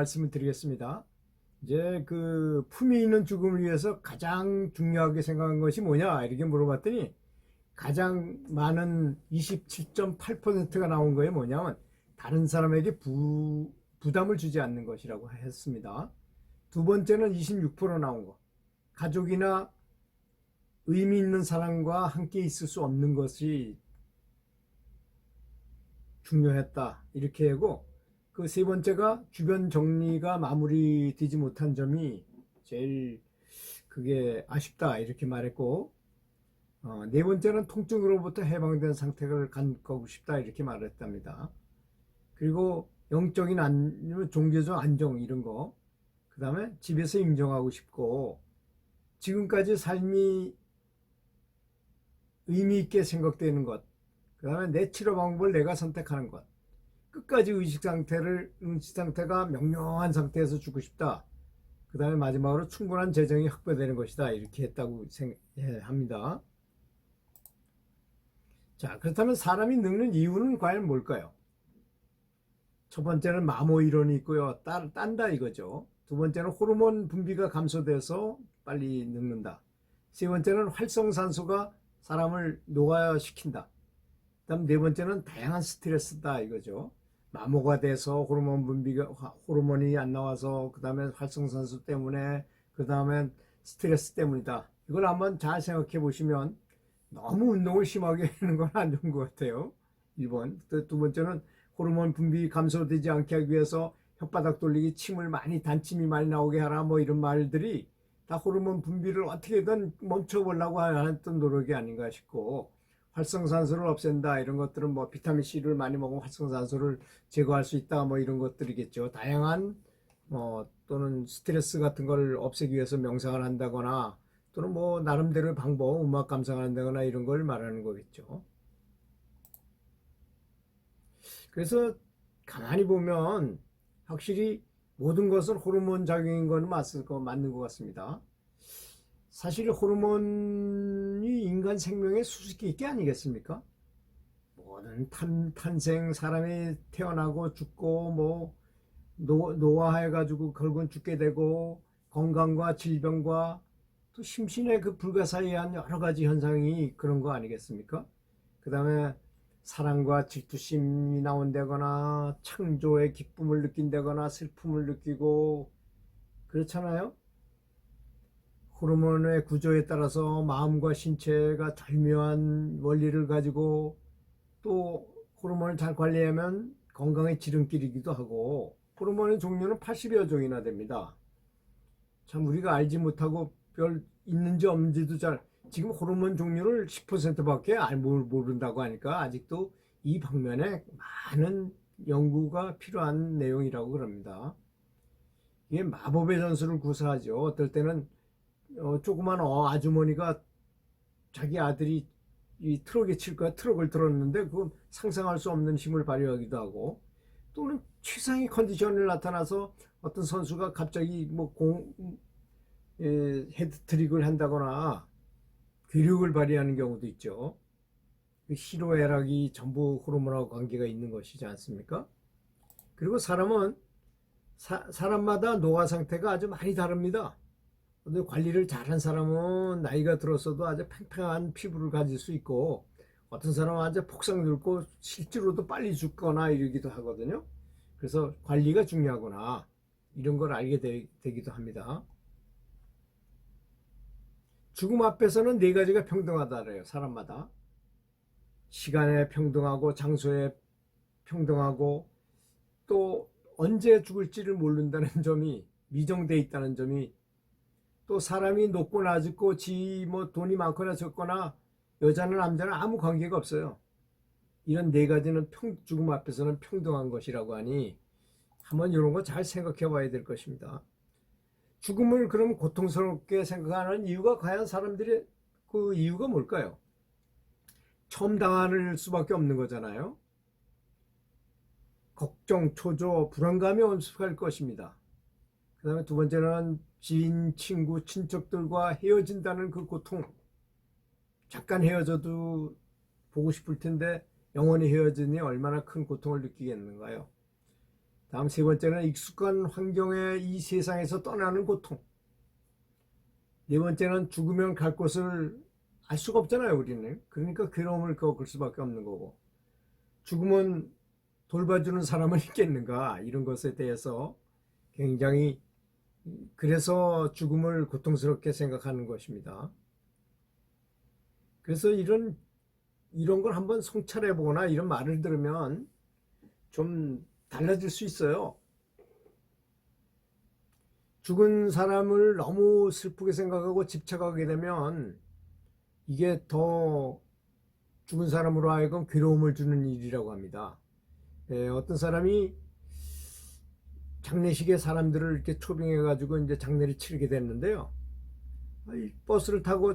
말씀을 드리겠습니다. 이제 그 품위 있는 죽음을 위해서 가장 중요하게 생각한 것이 뭐냐 이렇게 물어봤더니 가장 많은 27.8%가 나온 거에 뭐냐면 다른 사람에게 부담을 주지 않는 것이라고 했습니다. 두 번째는 26% 나온 거, 가족이나 의미 있는 사람과 함께 있을 수 없는 것이 중요했다 이렇게 하고, 그 세 번째가 주변 정리가 마무리되지 못한 점이 제일 그게 아쉽다 이렇게 말했고, 네 번째는 통증으로부터 해방된 상태를 갖고 싶다 이렇게 말했답니다. 그리고 영적인 종교적 안정 이런 거, 그 다음에 집에서 인정하고 싶고, 지금까지 삶이 의미 있게 생각되는 것, 그 다음에 내 치료 방법을 내가 선택하는 것, 끝까지 의식 상태가 명료한 상태에서 죽고 싶다. 그 다음에 마지막으로 충분한 재정이 확보되는 것이다 이렇게 했다고 합니다. 자, 그렇다면 사람이 늙는 이유는 과연 뭘까요? 첫 번째는 마모 이론이 있고요. 딴다 이거죠. 두 번째는 호르몬 분비가 감소돼서 빨리 늙는다. 세 번째는 활성산소가 사람을 노화시킨다. 그다음 네 번째는 다양한 스트레스다 이거죠. 마모가 돼서 호르몬이 안 나와서, 그 다음에 활성산소 때문에, 그 다음엔 스트레스 때문이다. 이걸 한번 잘 생각해 보시면 너무 운동을 심하게 하는 건 안 좋은 것 같아요. 1번. 두 번째는 호르몬 분비 감소되지 않게 하기 위해서 혓바닥 돌리기, 단침이 많이 나오게 하라, 뭐 이런 말들이 다 호르몬 분비를 어떻게든 멈춰보려고 하는 노력이 아닌가 싶고, 활성산소를 없앤다 이런 것들은 뭐 비타민 C를 많이 먹으면 활성산소를 제거할 수 있다 뭐 이런 것들이겠죠. 다양한 또는 스트레스 같은 걸 없애기 위해서 명상을 한다거나, 또는 뭐 나름대로의 방법, 음악 감상을 한다거나 이런 걸 말하는 거겠죠. 그래서 가만히 보면 확실히 모든 것은 호르몬 작용인 건 맞는 것 같습니다. 사실 호르몬이 인간 생명의 수수께끼 아니겠습니까? 모든 탄생, 사람이 태어나고 죽고 뭐 노화해가지고 결국은 죽게 되고, 건강과 질병과 또 심신의 그 불가사의한 여러 가지 현상이 그런 거 아니겠습니까? 그 다음에 사랑과 질투심이 나온다거나, 창조의 기쁨을 느낀다거나, 슬픔을 느끼고 그렇잖아요. 호르몬의 구조에 따라서 마음과 신체가 절묘한 원리를 가지고, 또 호르몬을 잘 관리하면 건강의 지름길이기도 하고, 호르몬의 종류는 80여 종이나 됩니다. 참 우리가 알지 못하고 별 있는지 없는지도 지금 호르몬 종류를 10%밖에 모른다고 하니까 아직도 이 방면에 많은 연구가 필요한 내용이라고 그럽니다. 이게 마법의 전술을 구사하죠. 어떨 때는 조그만 아주머니가 자기 아들이 이 트럭에 칠 거야. 트럭을 들었는데 그건 상상할 수 없는 힘을 발휘하기도 하고, 또는 최상의 컨디션을 나타나서 어떤 선수가 갑자기 헤드트릭을 한다거나 괴력을 발휘하는 경우도 있죠. 희로애락이 전부 호르몬하고 관계가 있는 것이지 않습니까? 그리고 사람은 사람마다 노화 상태가 아주 많이 다릅니다. 근데 관리를 잘한 사람은 나이가 들었어도 아주 팽팽한 피부를 가질 수 있고, 어떤 사람은 아주 폭삭 늙고 실제로도 빨리 죽거나 이러기도 하거든요. 그래서 관리가 중요하구나 이런 걸 알게 되기도 합니다. 죽음 앞에서는 네 가지가 평등하다 그래요. 사람마다 시간에 평등하고, 장소에 평등하고, 또 언제 죽을지를 모른다는 점이 미정돼 있다는 점이, 또 사람이 높고 낮고 돈이 많거나 적거나, 여자나 남자는 아무 관계가 없어요. 이런 네 가지는 죽음 앞에서는 평등한 것이라고 하니 한번 이런 거 잘 생각해 봐야 될 것입니다. 죽음을 그럼 고통스럽게 생각하는 이유가, 과연 사람들이 그 이유가 뭘까요? 처음 당할 수밖에 없는 거잖아요. 걱정, 초조, 불안감이 엄습할 것입니다. 그 다음에 두 번째는 지인, 친구, 친척들과 헤어진다는 그 고통. 잠깐 헤어져도 보고 싶을 텐데 영원히 헤어지니 얼마나 큰 고통을 느끼겠는가요? 다음 세 번째는 익숙한 환경의 이 세상에서 떠나는 고통. 네 번째는 죽으면 갈 곳을 알 수가 없잖아요, 우리는. 그러니까 괴로움을 겪을 수밖에 없는 거고. 죽으면 돌봐주는 사람은 있겠는가? 이런 것에 대해서 굉장히, 그래서 죽음을 고통스럽게 생각하는 것입니다. 그래서 이런 걸 한번 성찰해 보거나 이런 말을 들으면 좀 달라질 수 있어요. 죽은 사람을 너무 슬프게 생각하고 집착하게 되면 이게 더 죽은 사람으로 하여금 괴로움을 주는 일이라고 합니다. 어떤 사람이 장례식에 사람들을 이렇게 초빙해 가지고 이제 장례를 치르게 됐는데요. 버스를 타고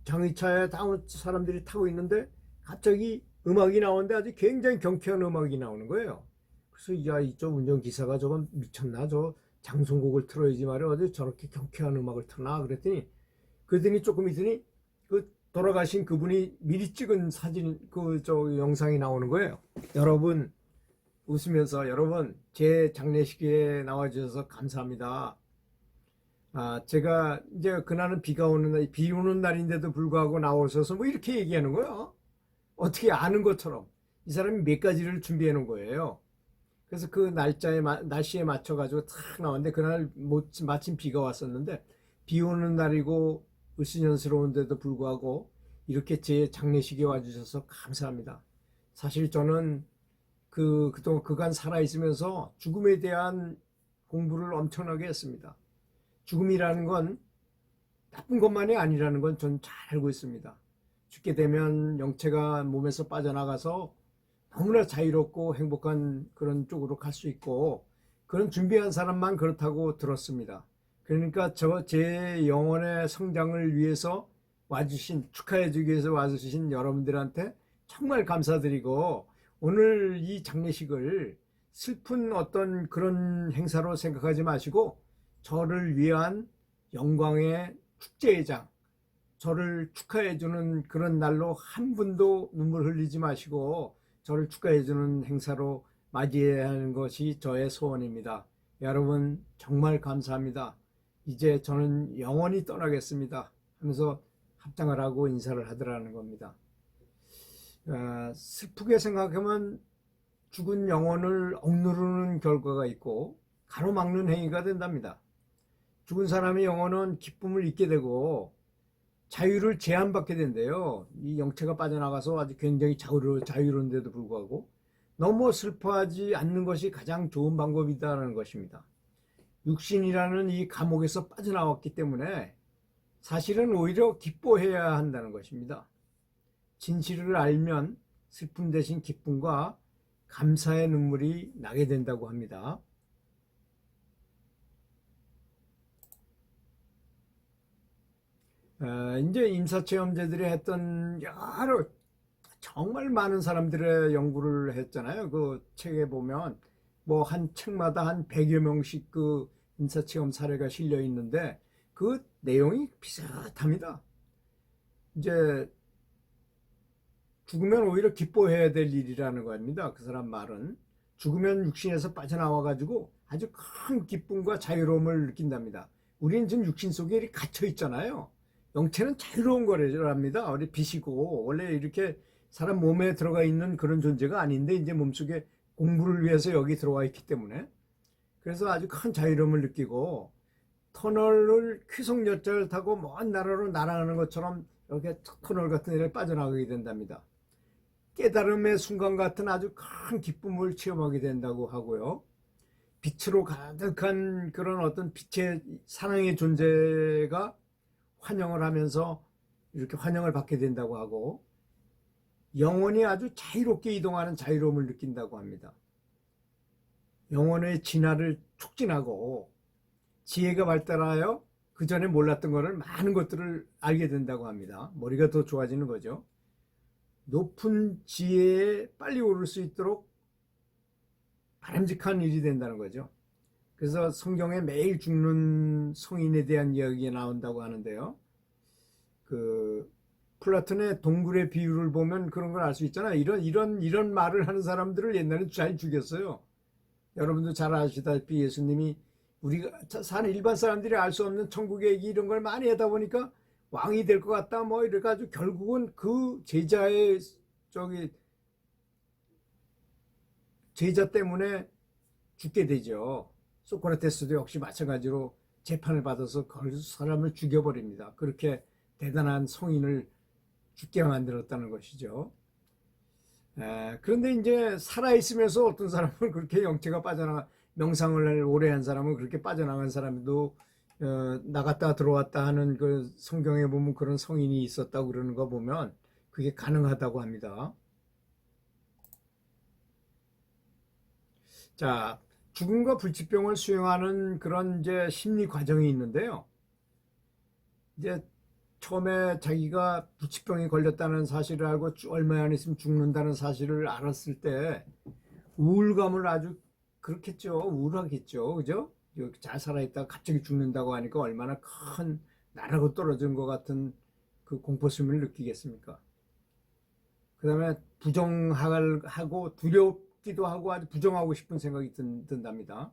장의차에 사람들이 타고 있는데 갑자기 음악이 나오는데 아주 굉장히 경쾌한 음악이 나오는 거예요. 그래서 야, 이쪽 운전기사가 저건 미쳤나? 저 장송곡을 틀어야지 말이야. 어디 저렇게 경쾌한 음악을 틀나? 그랬더니 조금 있더니 그 돌아가신 그분이 미리 찍은 사진 저 영상이 나오는 거예요. 여러분 웃으면서 여러분 제 장례식에 나와주셔서 감사합니다. 제가 이제 그날은 비 오는 날인데도 불구하고 나오셔서 뭐 이렇게 얘기하는 거예요. 어떻게 아는 것처럼 이 사람이 몇 가지를 준비해 놓은 거예요. 그래서 그 날씨에 맞춰가지고 탁 나왔는데 그날 마침 비가 왔었는데 비 오는 날이고 으스년스러운데도 불구하고 이렇게 제 장례식에 와주셔서 감사합니다. 사실 저는 그간 살아있으면서 죽음에 대한 공부를 엄청나게 했습니다. 죽음이라는 건 나쁜 것만이 아니라는 건 전 잘 알고 있습니다. 죽게 되면 영체가 몸에서 빠져나가서 너무나 자유롭고 행복한 그런 쪽으로 갈 수 있고 그런 준비한 사람만 그렇다고 들었습니다. 그러니까 제 영혼의 성장을 위해서 축하해주기 위해서 와주신 여러분들한테 정말 감사드리고 오늘 이 장례식을 슬픈 어떤 그런 행사로 생각하지 마시고 저를 위한 영광의 축제회장, 저를 축하해주는 그런 날로 한 분도 눈물 흘리지 마시고 저를 축하해주는 행사로 맞이해야 하는 것이 저의 소원입니다. 여러분 정말 감사합니다. 이제 저는 영원히 떠나겠습니다 하면서 합장을 하고 인사를 하더라는 겁니다. 슬프게 생각하면 죽은 영혼을 억누르는 결과가 있고 가로막는 행위가 된답니다. 죽은 사람의 영혼은 기쁨을 잊게 되고 자유를 제한받게 된대요. 이 영체가 빠져나가서 아주 굉장히 자유로운데도 불구하고 너무 슬퍼하지 않는 것이 가장 좋은 방법이다라는 것입니다. 육신이라는 이 감옥에서 빠져나왔기 때문에 사실은 오히려 기뻐해야 한다는 것입니다. 진실을 알면 슬픔 대신 기쁨과 감사의 눈물이 나게 된다고 합니다. 이제 임사체험제들이 했던 여러 정말 많은 사람들의 연구를 했잖아요. 그 책에 보면 뭐 한 책마다 한 100여 명씩 그 임사체험 사례가 실려 있는데 그 내용이 비슷합니다. 이제 죽으면 오히려 기뻐해야 될 일이라는 겁니다. 그 사람 말은 죽으면 육신에서 빠져나와 가지고 아주 큰 기쁨과 자유로움을 느낀답니다. 우리는 지금 육신 속에 이렇게 갇혀 있잖아요. 영체는 자유로운 거랍니다. 원래 빛이고 원래 이렇게 사람 몸에 들어가 있는 그런 존재가 아닌데 이제 몸속에 공부를 위해서 여기 들어와 있기 때문에 그래서 아주 큰 자유로움을 느끼고 터널을 퀴송열차를 타고 먼 나라로 날아가는 것처럼 이렇게 터널 같은 데를 빠져나가게 된답니다. 깨달음의 순간 같은 아주 큰 기쁨을 체험하게 된다고 하고요. 빛으로 가득한 그런 어떤 빛의 사랑의 존재가 환영을 하면서 이렇게 환영을 받게 된다고 하고 영혼이 아주 자유롭게 이동하는 자유로움을 느낀다고 합니다. 영혼의 진화를 촉진하고 지혜가 발달하여 그 전에 몰랐던 것을 많은 것들을 알게 된다고 합니다. 머리가 더 좋아지는 거죠. 높은 지혜에 빨리 오를 수 있도록 바람직한 일이 된다는 거죠. 그래서 성경에 매일 죽는 성인에 대한 이야기가 나온다고 하는데요. 플라톤의 동굴의 비유를 보면 그런 걸 알 수 있잖아요. 이런 말을 하는 사람들을 옛날에 잘 죽였어요. 여러분도 잘 아시다시피 예수님이 우리가 사는 일반 사람들이 알 수 없는 천국의 얘기 이런 걸 많이 하다 보니까 왕이 될 것 같다 뭐 이래가지고 결국은 그 제자의 저기 제자 때문에 죽게 되죠. 소크라테스도 역시 마찬가지로 재판을 받아서 그 사람을 죽여버립니다. 그렇게 대단한 성인을 죽게 만들었다는 것이죠. 그런데 이제 살아있으면서 어떤 사람은 그렇게 영체가 빠져나가, 명상을 오래 한 사람은 그렇게 빠져나간 사람도 나갔다 들어왔다 하는 그 성경에 보면 그런 성인이 있었다고 그러는 거 보면 그게 가능하다고 합니다. 자, 죽음과 불치병을 수용하는 그런 이제 심리 과정이 있는데요. 이제 처음에 자기가 불치병에 걸렸다는 사실을 알고 얼마 안 있으면 죽는다는 사실을 알았을 때 우울감을 아주 그렇겠죠. 우울하겠죠. 그죠? 잘 살아있다가 갑자기 죽는다고 하니까 얼마나 큰 나라고 떨어진 것 같은 그 공포심을 느끼겠습니까? 그 다음에 부정하고 두렵기도 하고 아주 부정하고 싶은 생각이 든답니다.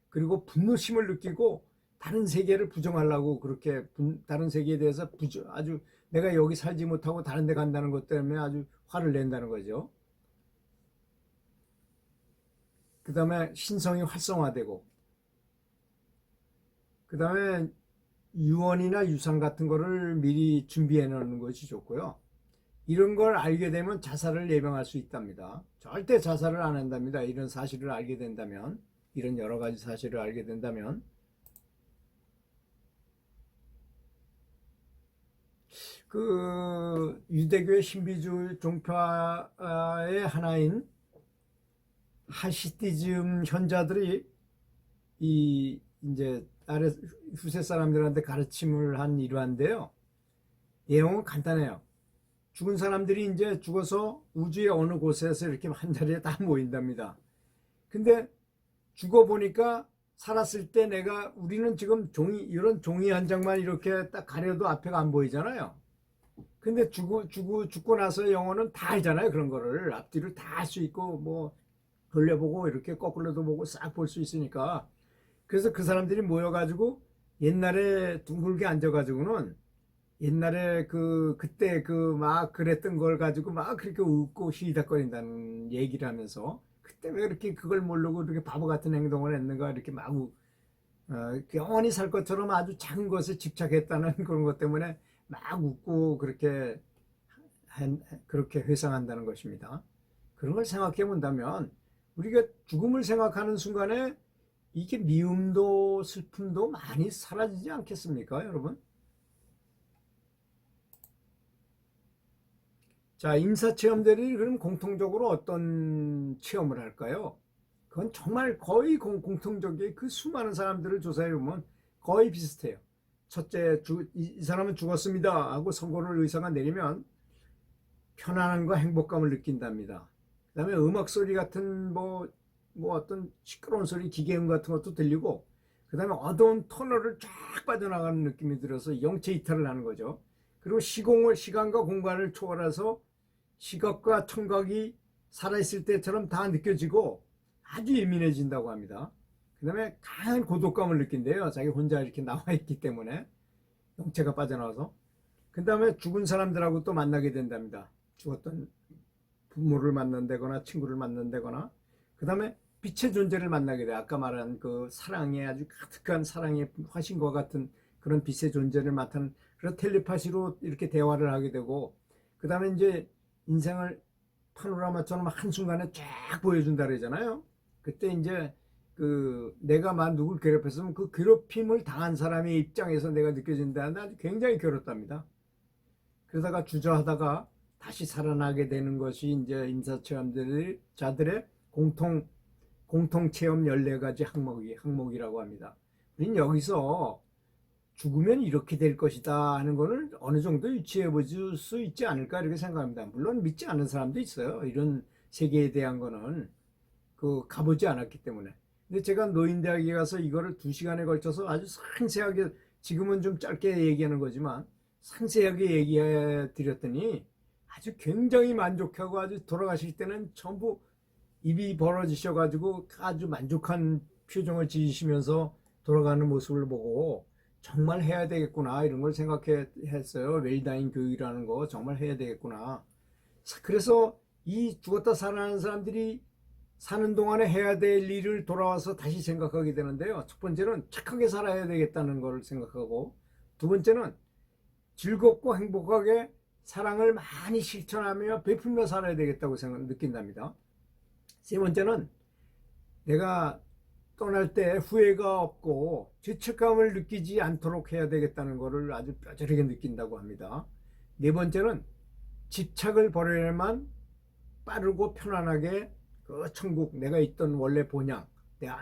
그리고 분노심을 느끼고 다른 세계를 부정하려고 그렇게 다른 세계에 대해서 아주 내가 여기 살지 못하고 다른 데 간다는 것 때문에 아주 화를 낸다는 거죠. 그 다음에 신성이 활성화되고 그 다음에 유언이나 유산 같은 거를 미리 준비해 놓는 것이 좋고요. 이런 걸 알게 되면 자살을 예방할 수 있답니다. 절대 자살을 안 한답니다. 이런 사실을 알게 된다면, 이런 여러 가지 사실을 알게 된다면. 그 유대교의 신비주의 종파의 하나인 하시디즘 현자들이 이 이제 아래 후세 사람들한테 가르침을 한 일환인데요. 내용은 간단해요. 죽은 사람들이 이제 죽어서 우주의 어느 곳에서 이렇게 한 자리에 다 모인답니다. 근데 죽어보니까 살았을 때 우리는 지금 이런 종이 한 장만 이렇게 딱 가려도 앞에가 안 보이잖아요. 근데 죽고 나서 영혼은 다 알잖아요. 그런 거를. 앞뒤를 다 알 수 있고, 뭐, 돌려보고, 이렇게 거꾸로도 보고 싹 볼 수 있으니까. 그래서 그 사람들이 모여가지고 옛날에 둥글게 앉아가지고는 옛날에 그때 막 그랬던 걸 가지고 막 그렇게 웃고 시리닥거린다는 얘기를 하면서 그때 왜 이렇게 그걸 모르고 이렇게 바보 같은 행동을 했는가 이렇게 막 영원히 살 것처럼 아주 작은 것에 집착했다는 그런 것 때문에 막 웃고 그렇게 회상한다는 것입니다. 그런 걸 생각해 본다면 우리가 죽음을 생각하는 순간에 이게 미움도 슬픔도 많이 사라지지 않겠습니까, 여러분? 자, 임사체험들이 그럼 공통적으로 어떤 체험을 할까요? 그건 정말 거의 공통적인 그 수많은 사람들을 조사해 보면 거의 비슷해요. 첫째, 이 사람은 죽었습니다 하고 선고를 의사가 내리면 편안함과 행복감을 느낀답니다. 그 다음에 음악 소리 같은 어떤 시끄러운 소리, 기계음 같은 것도 들리고 그 다음에 어두운 터널을 쫙 빠져나가는 느낌이 들어서 영체 이탈을 하는 거죠. 그리고 시간과 공간을 초월해서 시각과 청각이 살아있을 때처럼 다 느껴지고 아주 예민해진다고 합니다. 그 다음에 강한 고독감을 느낀대요. 자기 혼자 이렇게 나와 있기 때문에 영체가 빠져나와서. 그 다음에 죽은 사람들하고 또 만나게 된답니다. 죽었던 부모를 만난다거나 친구를 만난다거나 그 다음에 빛의 존재를 만나게 돼요. 아까 말한 그 사랑의 아주 가득한 사랑의 화신과 같은 그런 빛의 존재를 맡은 그런 텔레파시로 이렇게 대화를 하게 되고 그 다음에 이제 인생을 파노라마처럼 한순간에 쫙 보여준다 그러잖아요. 그때 이제 내가 누굴 괴롭혔으면 그 괴롭힘을 당한 사람의 입장에서 내가 느껴진다는데 아주 굉장히 괴롭답니다. 그러다가 주저하다가 다시 살아나게 되는 것이 이제 자들의 공통 체험 14가지 항목이라고 합니다. 우리는 여기서 죽으면 이렇게 될 것이다 하는 거를 어느 정도 유추해 볼 수 있지 않을까 이렇게 생각합니다. 물론 믿지 않는 사람도 있어요. 이런 세계에 대한 거는 가보지 않았기 때문에. 근데 제가 노인대학에 가서 이거를 2시간에 걸쳐서 아주 상세하게 지금은 좀 짧게 얘기하는 거지만 상세하게 얘기해 드렸더니 아주 굉장히 만족하고 아주 돌아가실 때는 전부 입이 벌어지셔가지고 아주 만족한 표정을 지으시면서 돌아가는 모습을 보고 정말 해야 되겠구나 이런 걸 생각했어요. 웰다잉 교육이라는 거 정말 해야 되겠구나. 그래서 이 죽었다 살아나는 사람들이 사는 동안에 해야 될 일을 돌아와서 다시 생각하게 되는데요. 첫 번째는 착하게 살아야 되겠다는 걸 생각하고, 두 번째는 즐겁고 행복하게 사랑을 많이 실천하며 베풀며 살아야 되겠다고 느낀답니다. 세 번째는 내가 떠날 때 후회가 없고 죄책감을 느끼지 않도록 해야 되겠다는 것을 아주 뼈저리게 느낀다고 합니다. 네 번째는 집착을 버려야만 빠르고 편안하게 그 천국, 내가 있던 원래 본향,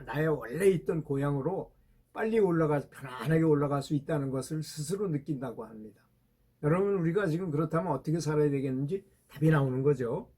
나의 원래 있던 고향으로 빨리 편안하게 올라갈 수 있다는 것을 스스로 느낀다고 합니다. 여러분, 우리가 지금 그렇다면 어떻게 살아야 되겠는지 답이 나오는 거죠.